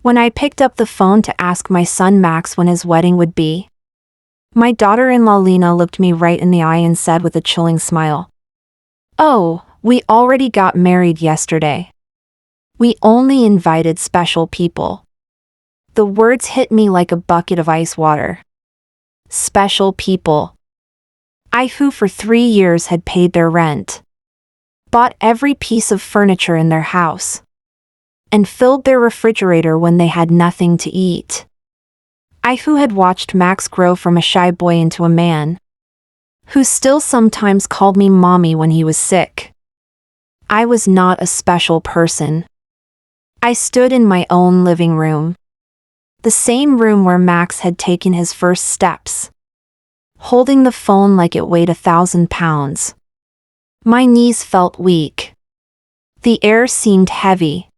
When I picked up the phone to ask my son Max when his wedding would be, my daughter-in-law Lena looked me right in the eye and said with a chilling smile, "Oh, we already got married yesterday. We only invited special people." The words hit me like a bucket of ice water. Special people. I, who for 3 years had paid their rent, bought every piece of furniture in their house, and filled their refrigerator when they had nothing to eat. I, who had watched Max grow from a shy boy into a man, who still sometimes called me mommy when he was sick. I was not a special person. I stood in my own living room, the same room where Max had taken his first steps, holding the phone like it weighed 1,000 pounds. My knees felt weak. The air seemed heavy.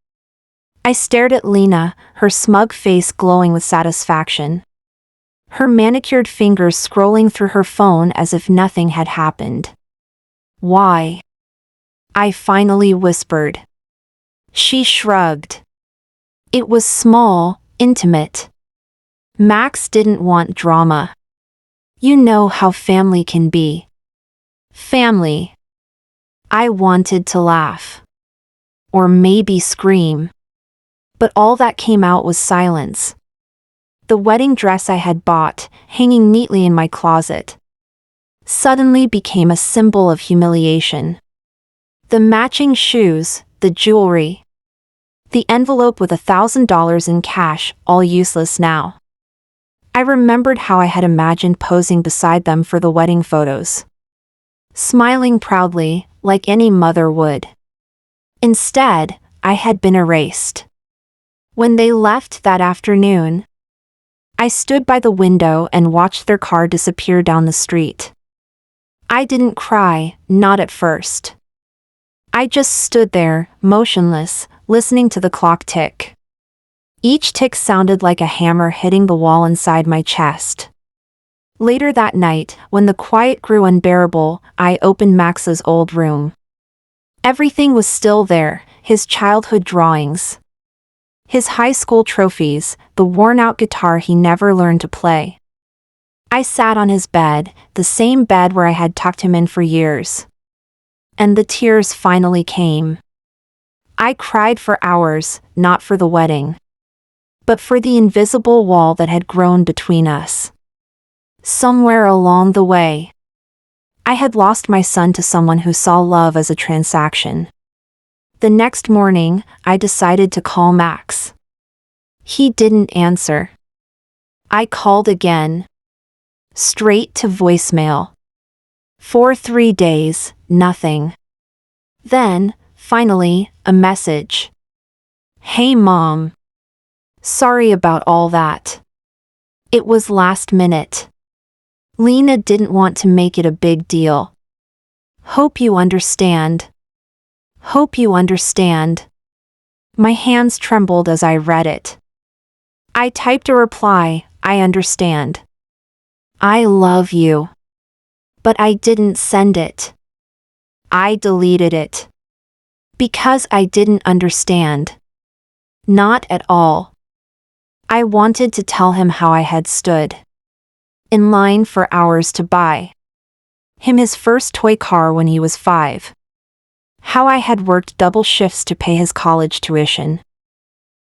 I stared at Lena, her smug face glowing with satisfaction, her manicured fingers scrolling through her phone as if nothing had happened. "Why?" I finally whispered. She shrugged. It was small, intimate. Max didn't want drama. You know how family can be. Family. I wanted to laugh. Or maybe scream. But all that came out was silence. The wedding dress I had bought, hanging neatly in my closet, suddenly became a symbol of humiliation. The matching shoes, the jewelry, the envelope with $1,000 in cash, all useless now. I remembered how I had imagined posing beside them for the wedding photos, smiling proudly, like any mother would. Instead, I had been erased. When they left that afternoon, I stood by the window and watched their car disappear down the street. I didn't cry, not at first. I just stood there, motionless, listening to the clock tick. Each tick sounded like a hammer hitting the wall inside my chest. Later that night, when the quiet grew unbearable, I opened Max's old room. Everything was still there, his childhood drawings, his high school trophies, the worn-out guitar he never learned to play. I sat on his bed, the same bed where I had tucked him in for years. And the tears finally came. I cried for hours, not for the wedding, but for the invisible wall that had grown between us. Somewhere along the way, I had lost my son to someone who saw love as a transaction. The next morning, I decided to call Max. He didn't answer. I called again. Straight to voicemail. For 3 days, nothing. Then, finally, a message. "Hey Mom. Sorry about all that. It was last minute. Lena didn't want to make it a big deal. Hope you understand. Hope you understand." My hands trembled as I read it. I typed a reply, "I understand. I love you." But I didn't send it. I deleted it. Because I didn't understand. Not at all. I wanted to tell him how I had stood in line for hours to buy him his first toy car when he was 5. How I had worked double shifts to pay his college tuition.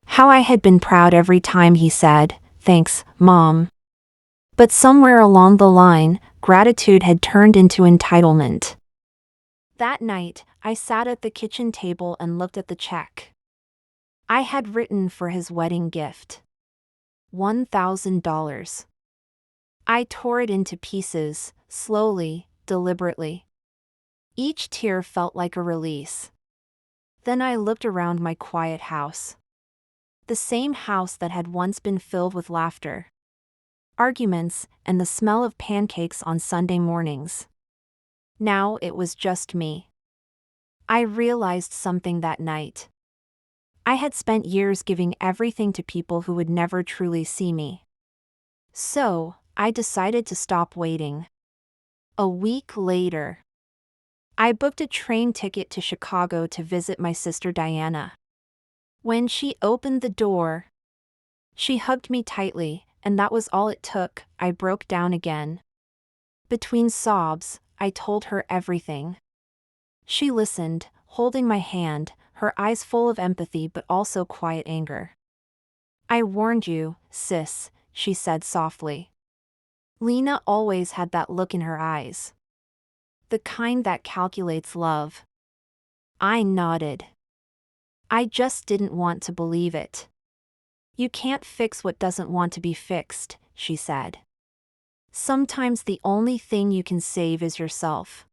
How I had been proud every time he said, "Thanks, Mom." But somewhere along the line, gratitude had turned into entitlement. That night, I sat at the kitchen table and looked at the check I had written for his wedding gift. $1,000. I tore it into pieces, slowly, deliberately. Each tear felt like a release. Then I looked around my quiet house. The same house that had once been filled with laughter, arguments, and the smell of pancakes on Sunday mornings. Now it was just me. I realized something that night. I had spent years giving everything to people who would never truly see me. So, I decided to stop waiting. A week later, I booked a train ticket to Chicago to visit my sister Diana. When she opened the door, She hugged me tightly, and that was all it took. I broke down again. Between sobs, I told her everything. She listened, holding my hand, her eyes full of empathy but also quiet anger. "I warned you, sis," she said softly. Lena always had that look in her eyes. The kind that calculates love. I nodded. I just didn't want to believe it. "You can't fix what doesn't want to be fixed," she said. "Sometimes the only thing you can save is yourself."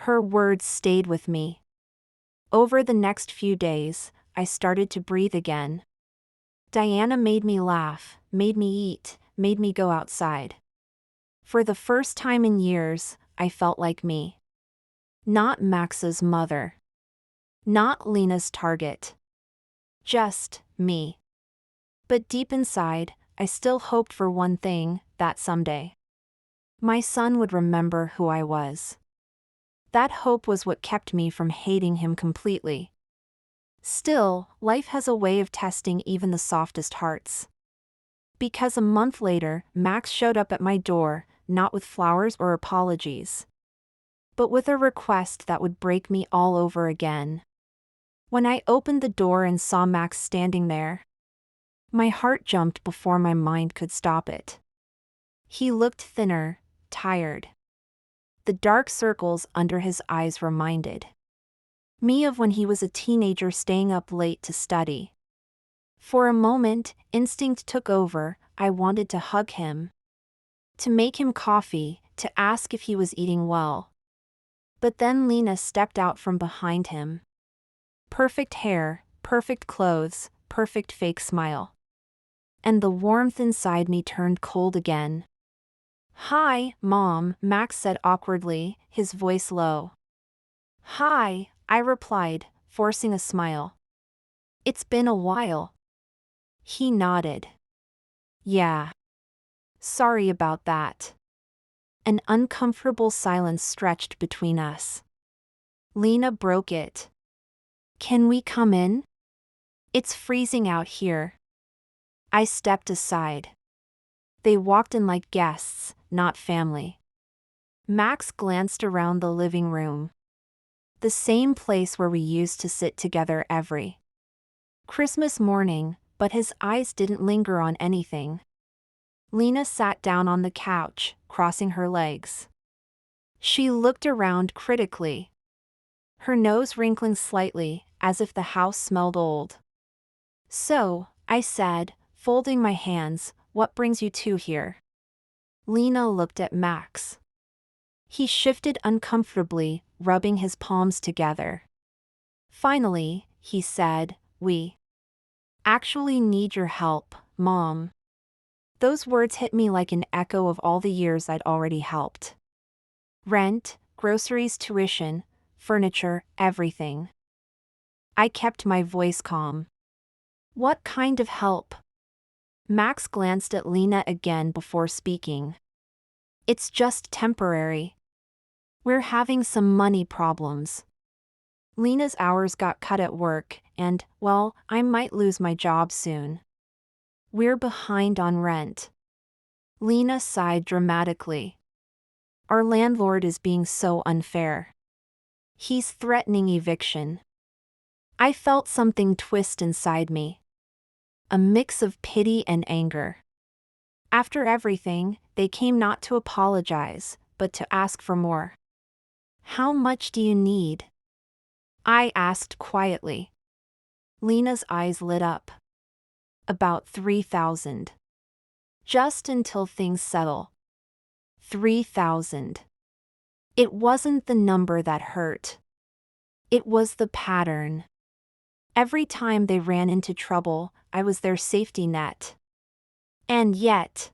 Her words stayed with me. Over the next few days, I started to breathe again. Diana made me laugh, made me eat, made me go outside. For the first time in years, I felt like me. Not Max's mother. Not Lena's target. Just me. But deep inside, I still hoped for one thing, that someday my son would remember who I was. That hope was what kept me from hating him completely. Still, life has a way of testing even the softest hearts. Because a month later, Max showed up at my door, not with flowers or apologies, but with a request that would break me all over again. When I opened the door and saw Max standing there, my heart jumped before my mind could stop it. He looked thinner, tired. The dark circles under his eyes reminded me of when he was a teenager staying up late to study. For a moment, instinct took over. I wanted to hug him, to make him coffee, to ask if he was eating well. But then Lena stepped out from behind him. Perfect hair, perfect clothes, perfect fake smile. And the warmth inside me turned cold again. "Hi, Mom," Max said awkwardly, his voice low. "Hi," I replied, forcing a smile. "It's been a while." He nodded. "Yeah. Sorry about that." An uncomfortable silence stretched between us. Lena broke it. "Can we come in? It's freezing out here." I stepped aside. They walked in like guests, not family. Max glanced around the living room. The same place where we used to sit together every Christmas morning, but his eyes didn't linger on anything. Lena sat down on the couch, crossing her legs. She looked around critically, her nose wrinkling slightly, as if the house smelled old. "So," I said, folding my hands, "what brings you two here?" Lena looked at Max. He shifted uncomfortably, rubbing his palms together. Finally, he said, "We actually need your help, Mom." Those words hit me like an echo of all the years I'd already helped. Rent, groceries, tuition, furniture, everything. I kept my voice calm. "What kind of help?" Max glanced at Lena again before speaking. "It's just temporary. We're having some money problems. Lena's hours got cut at work, and, well, I might lose my job soon. We're behind on rent." Lena sighed dramatically. "Our landlord is being so unfair. He's threatening eviction." I felt something twist inside me. A mix of pity and anger. After everything, they came not to apologize, but to ask for more. "How much do you need?" I asked quietly. Lena's eyes lit up. "About 3,000. Just until things settle." 3,000. It wasn't the number that hurt. It was the pattern. Every time they ran into trouble, I was their safety net. And yet,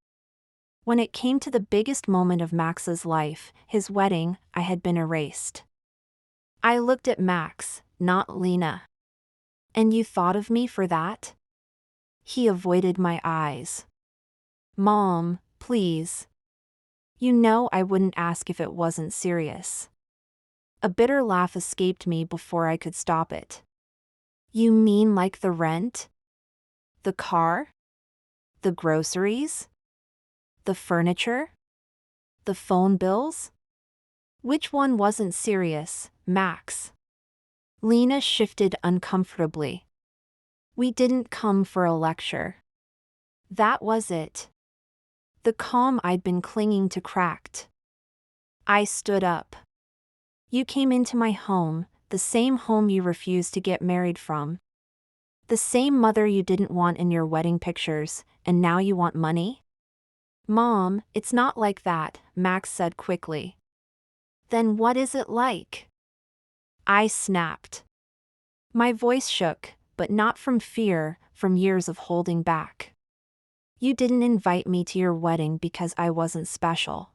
when it came to the biggest moment of Max's life, his wedding, I had been erased. I looked at Max, not Lena. "And you thought of me for that?" He avoided my eyes. "Mom, please. You know I wouldn't ask if it wasn't serious." A bitter laugh escaped me before I could stop it. "You mean like the rent? The car?" The groceries? The furniture? The phone bills? Which one wasn't serious, Max? Lena shifted uncomfortably. We didn't come for a lecture. That was it. The calm I'd been clinging to cracked. I stood up. You came into my home, the same home you refused to get married from. The same mother you didn't want in your wedding pictures, and now you want money? Mom, it's not like that, Max said quickly. Then what is it like? I snapped. My voice shook, but not from fear, from years of holding back. You didn't invite me to your wedding because I wasn't special.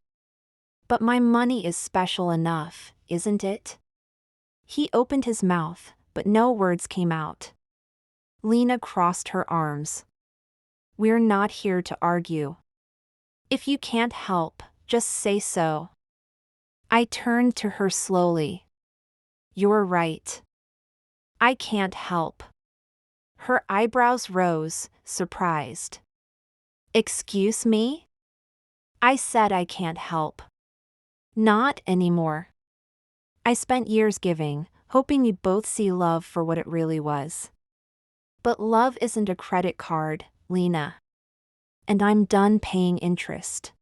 But my money is special enough, isn't it? He opened his mouth, but no words came out. Lena crossed her arms. We're not here to argue. If you can't help, just say so. I turned to her slowly. You're right. I can't help. Her eyebrows rose, surprised. Excuse me? I said I can't help. Not anymore. I spent years giving, hoping you'd both see love for what it really was. But love isn't a credit card, Lena. And I'm done paying interest.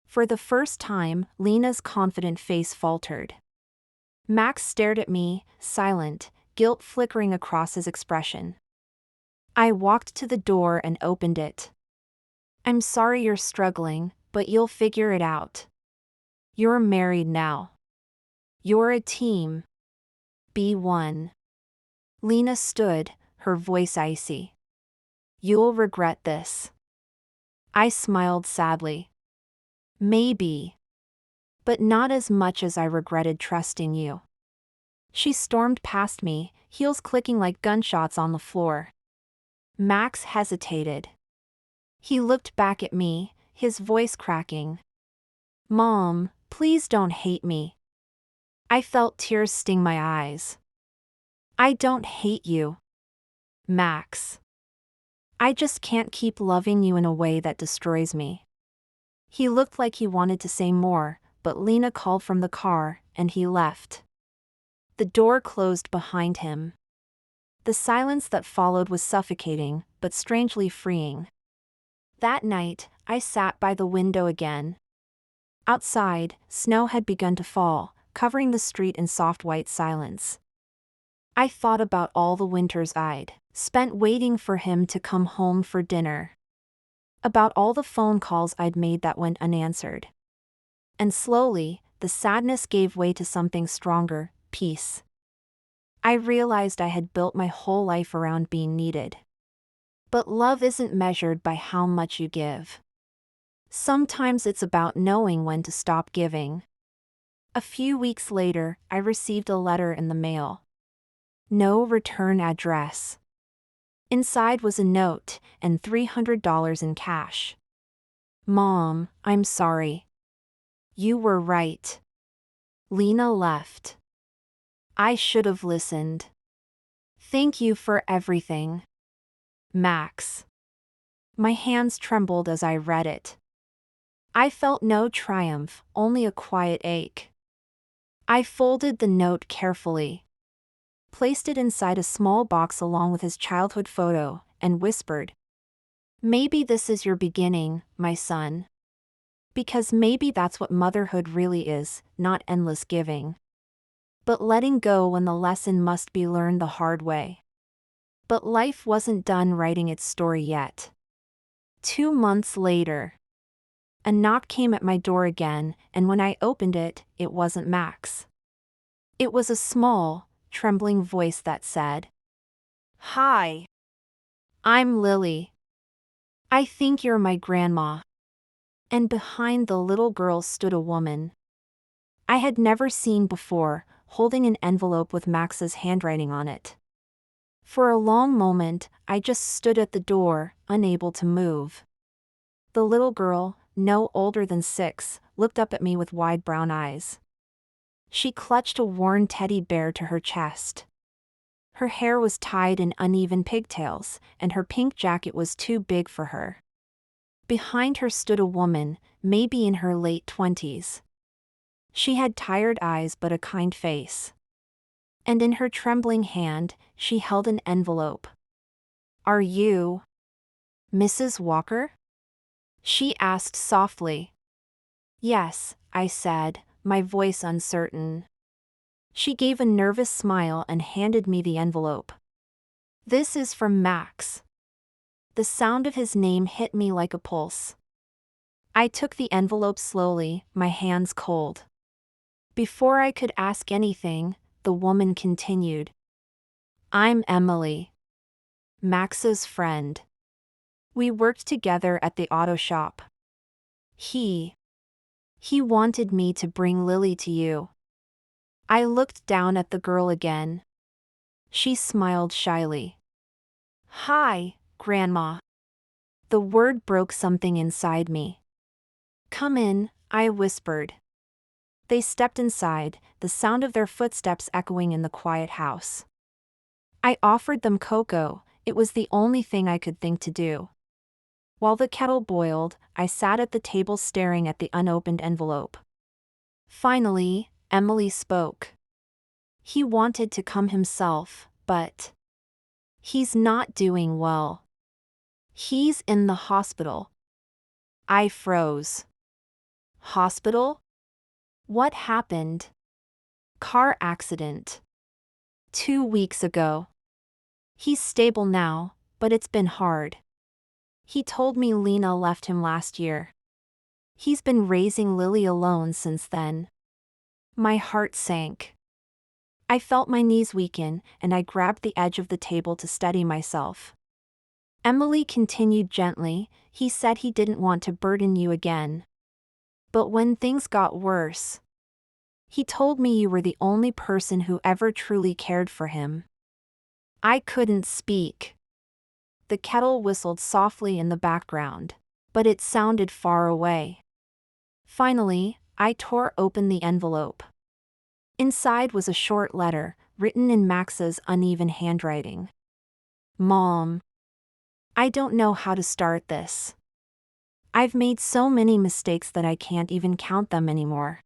For the first time, Lena's confident face faltered. Max stared at me, silent, guilt flickering across his expression. I walked to the door and opened it. I'm sorry you're struggling, but you'll figure it out. You're married now. You're a team. Be one. Lena stood, her voice icy. You'll regret this. I smiled sadly. Maybe. But not as much as I regretted trusting you. She stormed past me, heels clicking like gunshots on the floor. Max hesitated. He looked back at me, his voice cracking. Mom, please don't hate me. I felt tears sting my eyes. I don't hate you, Max. I just can't keep loving you in a way that destroys me. He looked like he wanted to say more, but Lena called from the car, and he left. The door closed behind him. The silence that followed was suffocating, but strangely freeing. That night, I sat by the window again. Outside, snow had begun to fall, covering the street in soft white silence. I thought about all the winters I'd spent waiting for him to come home for dinner. About all the phone calls I'd made that went unanswered. And slowly, the sadness gave way to something stronger, peace. I realized I had built my whole life around being needed. But love isn't measured by how much you give. Sometimes it's about knowing when to stop giving. A few weeks later, I received a letter in the mail. No return address. Inside was a note, and $300 in cash. Mom, I'm sorry. You were right. Lena left. I should have listened. Thank you for everything, Max. My hands trembled as I read it. I felt no triumph, only a quiet ache. I folded the note carefully, placed it inside a small box along with his childhood photo, and whispered, Maybe this is your beginning, my son. Because maybe that's what motherhood really is, not endless giving. But letting go when the lesson must be learned the hard way. But life wasn't done writing its story yet. 2 months later, a knock came at my door again, and when I opened it, it wasn't Max. It was a small, trembling voice that said, Hi. I'm Lily. I think you're my grandma. And behind the little girl stood a woman I had never seen before, holding an envelope with Max's handwriting on it. For a long moment, I just stood at the door, unable to move. The little girl, no older than 6, looked up at me with wide brown eyes. She clutched a worn teddy bear to her chest. Her hair was tied in uneven pigtails, and her pink jacket was too big for her. Behind her stood a woman, maybe in her late 20s. She had tired eyes but a kind face. And in her trembling hand, she held an envelope. "Are you Mrs. Walker?" she asked softly. "Yes," I said, my voice uncertain. She gave a nervous smile and handed me the envelope. "This is from Max." The sound of his name hit me like a pulse. I took the envelope slowly, my hands cold. Before I could ask anything, the woman continued. "I'm Emily, Max's friend. We worked together at the auto shop. He wanted me to bring Lily to you." I looked down at the girl again. She smiled shyly. "Hi, Grandma." The word broke something inside me. "Come in," I whispered. They stepped inside, the sound of their footsteps echoing in the quiet house. I offered them cocoa, it was the only thing I could think to do. While the kettle boiled, I sat at the table staring at the unopened envelope. Finally, Emily spoke. "He wanted to come himself, but he's not doing well. He's in the hospital." I froze. "Hospital? What happened?" "Car accident. 2 weeks ago. He's stable now, but it's been hard. He told me Lena left him last year. He's been raising Lily alone since then." My heart sank. I felt my knees weaken, and I grabbed the edge of the table to steady myself. Emily continued gently, "He said he didn't want to burden you again. But when things got worse, he told me you were the only person who ever truly cared for him." I couldn't speak. The kettle whistled softly in the background, but it sounded far away. Finally, I tore open the envelope. Inside was a short letter, written in Max's uneven handwriting. "Mom, I don't know how to start this. I've made so many mistakes that I can't even count them anymore.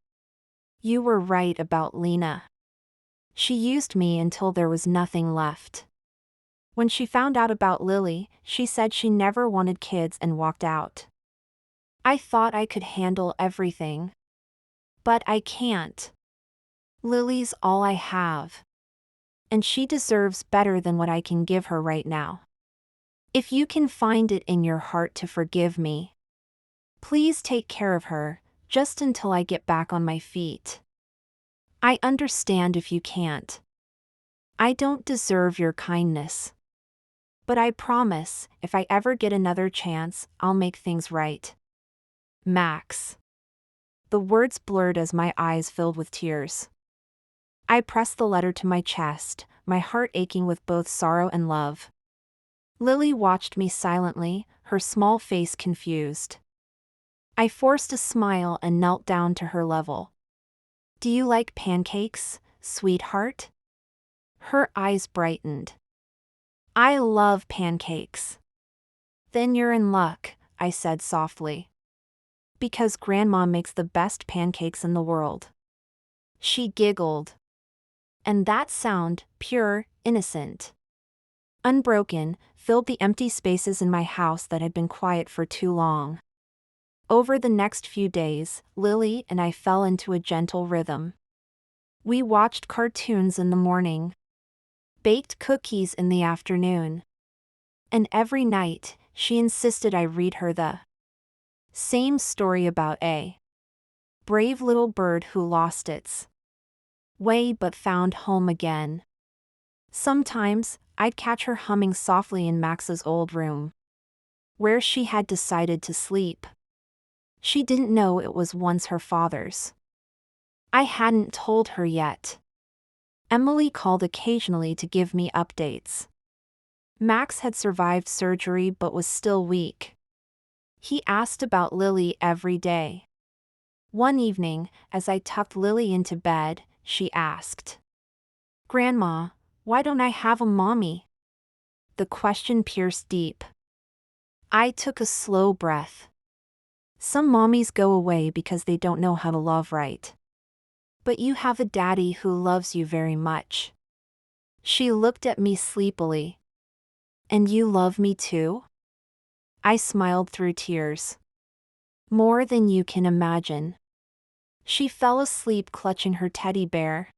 You were right about Lena. She used me until there was nothing left. When she found out about Lily, she said she never wanted kids and walked out. I thought I could handle everything. But I can't. Lily's all I have. And she deserves better than what I can give her right now. If you can find it in your heart to forgive me, please take care of her, just until I get back on my feet. I understand if you can't. I don't deserve your kindness. But I promise, if I ever get another chance, I'll make things right. Max." The words blurred as my eyes filled with tears. I pressed the letter to my chest, my heart aching with both sorrow and love. Lily watched me silently, her small face confused. I forced a smile and knelt down to her level. "Do you like pancakes, sweetheart?" Her eyes brightened. "I love pancakes." "Then you're in luck," I said softly. "Because Grandma makes the best pancakes in the world." She giggled. And that sound, pure, innocent, unbroken, filled the empty spaces in my house that had been quiet for too long. Over the next few days, Lily and I fell into a gentle rhythm. We watched cartoons in the morning, baked cookies in the afternoon, and every night, she insisted I read her the same story about a brave little bird who lost its way but found home again. Sometimes, I'd catch her humming softly in Max's old room, where she had decided to sleep. She didn't know it was once her father's. I hadn't told her yet. Emily called occasionally to give me updates. Max had survived surgery but was still weak. He asked about Lily every day. One evening, as I tucked Lily into bed, she asked, "Grandma, why don't I have a mommy?" The question pierced deep. I took a slow breath. Some mommies go away because they don't know how to love right. But you have a daddy who loves you very much. She looked at me sleepily. And you love me too? I smiled through tears. More than you can imagine. She fell asleep clutching her teddy bear.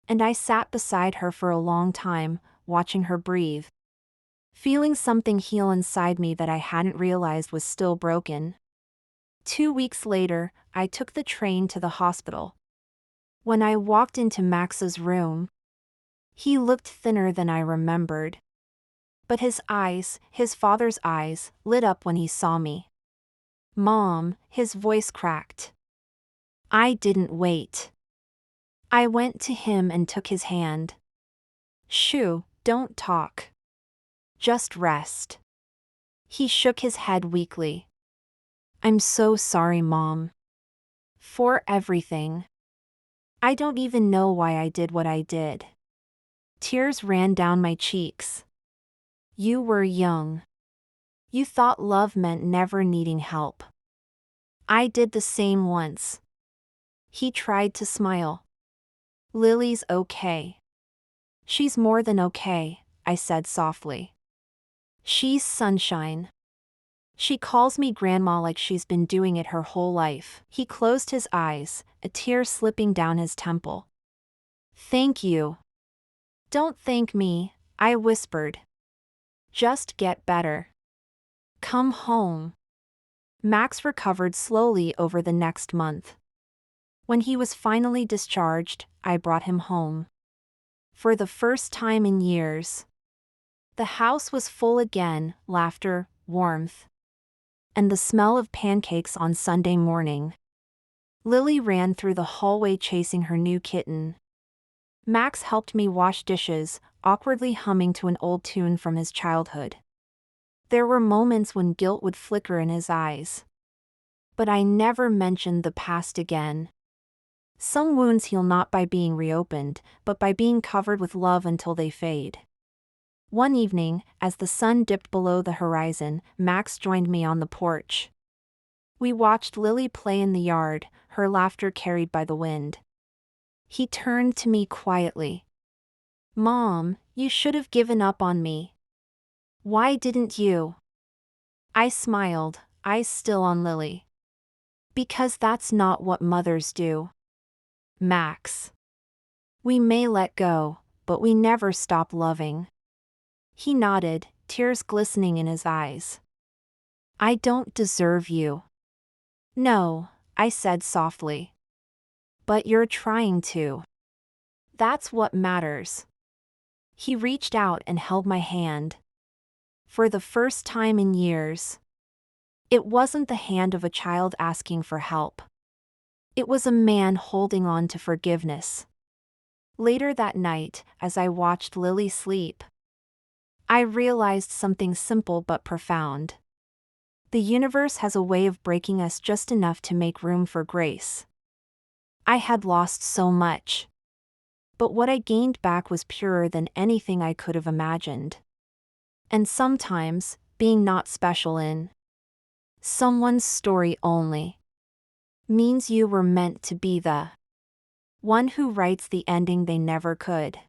And I sat beside her for a long time, watching her breathe. Feeling something heal inside me that I hadn't realized was still broken. 2 weeks later, I took the train to the hospital. When I walked into Max's room, he looked thinner than I remembered. But his eyes, his father's eyes, lit up when he saw me. Mom, his voice cracked. I didn't wait. I went to him and took his hand. Shoo, don't talk. Just rest. He shook his head weakly. I'm so sorry, Mom. For everything. I don't even know why I did what I did. Tears ran down my cheeks. You were young. You thought love meant never needing help. I did the same once. He tried to smile. Lily's okay. She's more than okay, I said softly. She's sunshine. She calls me grandma like she's been doing it her whole life. He closed his eyes, a tear slipping down his temple. Thank you. Don't thank me, I whispered. Just get better. Come home. Max recovered slowly over the next month. When he was finally discharged, I brought him home. For the first time in years. The house was full again, laughter, warmth. And the smell of pancakes on Sunday morning. Lily ran through the hallway chasing her new kitten. Max helped me wash dishes, awkwardly humming to an old tune from his childhood. There were moments when guilt would flicker in his eyes. But I never mentioned the past again. Some wounds heal not by being reopened, but by being covered with love until they fade. One evening, as the sun dipped below the horizon, Max joined me on the porch. We watched Lily play in the yard, her laughter carried by the wind. He turned to me quietly. Mom, you should have given up on me. Why didn't you? I smiled, eyes still on Lily. Because that's not what mothers do. Max. We may let go, but we never stop loving. He nodded, tears glistening in his eyes. I don't deserve you. No, I said softly. But you're trying to. That's what matters. He reached out and held my hand. For the first time in years. It wasn't the hand of a child asking for help. It was a man holding on to forgiveness. Later that night, as I watched Lily sleep, I realized something simple but profound. The universe has a way of breaking us just enough to make room for grace. I had lost so much. But what I gained back was purer than anything I could have imagined. And sometimes, being not special in someone's story only means you were meant to be the one who writes the ending they never could.